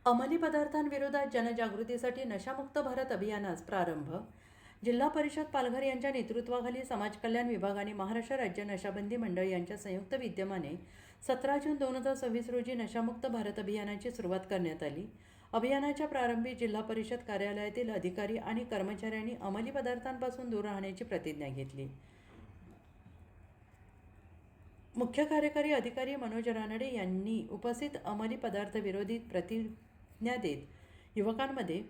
अंमली पदार्थांविरोधात जनजागृतीसाठी नशामुक्त भारत अभियानास प्रारंभ. जिल्हा परिषद पालघर यांच्या नेतृत्वाखाली समाज कल्याण विभाग महाराष्ट्र राज्य नशाबंदी मंडळ यांच्या संयुक्त विद्यमाने 17 जून 2026 रोजी नशामुक्त भारत अभियानाची सुरुवात करण्यात आली. अभियानाच्या प्रारंभी जिल्हा परिषद कार्यालयातील अधिकारी आणि कर्मचाऱ्यांनी अंमली पदार्थांपासून दूर राहण्याची प्रतिज्ञा घेतली. मुख्य कार्यकारी अधिकारी मनोज रानडे यांनी उपस्थित अंमली पदार्थ विरोधी प्रतिज्ञा देत युवकांमध्ये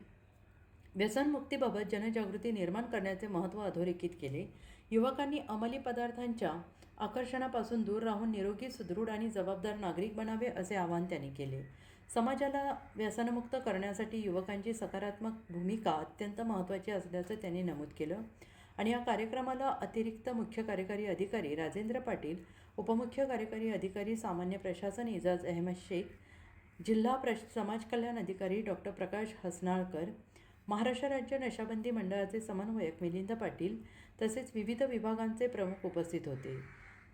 व्यसनमुक्तीबाबत जनजागृती निर्माण करण्याचे महत्त्व अधोरेखित केले. युवकांनी अंमली पदार्थांच्या आकर्षणापासून दूर राहून निरोगी, सुदृढ आणि जबाबदार नागरिक बनावे असे आवाहन त्यांनी केले. समाजाला व्यसनमुक्त करण्यासाठी युवकांची सकारात्मक भूमिका अत्यंत महत्त्वाची असल्याचं त्यांनी नमूद केलं. आणि या कार्यक्रमाला अतिरिक्त मुख्य कार्यकारी अधिकारी राजेंद्र पाटील, उपमुख्य कार्यकारी अधिकारी सामान्य प्रशासन इजाज अहमद शेख, जिल्हा समाज कल्याण अधिकारी डॉक्टर प्रकाश हसनाळकर, महाराष्ट्र राज्य नशाबंदी मंडळाचे समन्वयक मिलिंद पाटील तसेच विविध विभागांचे प्रमुख उपस्थित होते.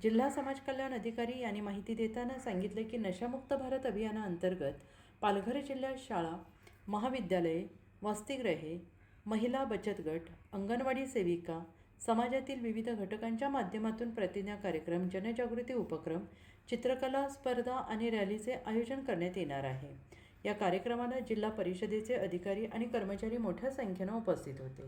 जिल्हा समाज कल्याण अधिकारी यांनी माहिती देताना सांगितले की नशामुक्त भारत अभियानाअंतर्गत पालघर जिल्ह्यात शाळा, महाविद्यालये, वसतिगृहे, महिला बचत गट, अंगणवाडी सेविका, समाजातील विविध घटकांच्या माध्यमातून प्रतिज्ञा कार्यक्रम, जनजागृती उपक्रम, चित्रकला स्पर्धा आणि रॅलीचे आयोजन करण्यात येणार आहे. या कार्यक्रमाला जिल्हा परिषदेचे अधिकारी आणि कर्मचारी मोठ्या संख्येने उपस्थित होते.